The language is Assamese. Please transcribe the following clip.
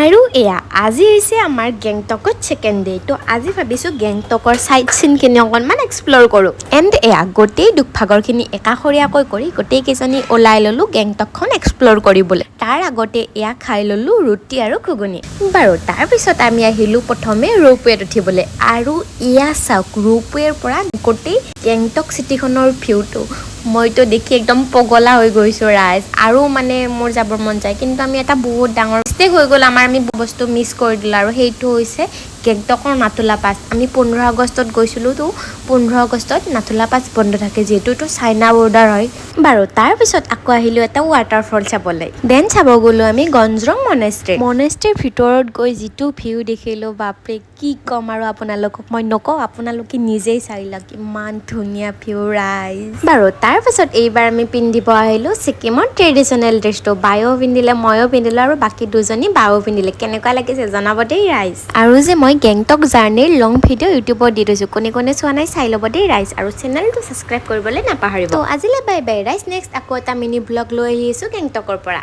আৰু এয়া আজি হৈছে আমাৰ গেংটকত সেকেন্ড ডে তো আজি ভাবিছো গেংটকৰ সাইট সিনখিনি অকণমান এক্সপ্লোৰ কৰোঁ এণ্ড এয়া গোটেই দুখভাগৰখিনি একাষৰীয়াকৈ কৰি গোটেই কেইজনী ওলাই ল'লোঁ গেংটকখন এক্সপ্লোৰ কৰিবলৈ তাৰ আগতে এয়া খাই ল'লোঁ ৰুটি আৰু ঘুগুনি বাৰু তাৰপিছত আমি আহিলোঁ প্ৰথমে ৰোপৱেত উঠিবলৈ আৰু এয়া চাওক ৰোপৱেৰ পৰা গোটেই গেংটক চিটিখনৰ ভিউটো মইতো দেখি একদম পগলা হৈ গৈছোঁ ৰাইজ আৰু মানে মোৰ যাবৰ মন যায় কিন্তু আমি এটা বহুত ডাঙৰ মিষ্টেক হৈ গ'ল আমাৰ আমি বস্তু মিছ কৰি দিলোঁ আৰু সেইটো হৈছে গেংটকৰ নাথুলা পাছ আমি 15 আগষ্টত গৈছিলোঁ তো 15 আগষ্টত নাথুলা পাছ বন্ধ থাকে যিহেতু এইটো চাইনা বৰ্ডাৰ হয় বাৰু তাৰপিছত আকৌ আহিলোঁ এটা ৱাটাৰফল চাবলৈ দেন চাব গ'লোঁ আমি গঞ্জৰং মনেষ্ট্ৰীৰ ভিতৰত গৈ যিটো ভিউ দেখিলোঁ বাপৰে কি ক'ম আৰু আপোনালোকক মই নকওঁ আপোনালোকে নিজেই চাই লওক ইমান ধুনীয়া ভিউ ৰাইজ বাৰু তাৰপিছত এইবাৰ আমি পিন্ধিব আহিলোঁ ছিকিমৰ ট্ৰেডিশ্যনেল ড্ৰেছটো বায়ো পিন্ধিলে ময়ো পিন্ধিলোঁ আৰু বাকী দুজনী বাও পিন্ধিলে কেনেকুৱা লাগিছে জনাব দেই ৰাইজ আৰু যে মই গেংটক জাৰ্ণিৰ লং ভিডিঅ' ইউটিউবত দি থৈছোঁ কোনে চোৱা নাই চাই ল'ব দেই ৰাইজ আৰু চেনেলটো ছাবস্ক্ৰাইব কৰিবলৈ নাপাহৰিব তো আজিলৈ বাই বাই ৰাইজ নেক্সট আকৌ এটা মিনি ব্লগ লৈ আহিছোঁ গেংটকৰ পৰা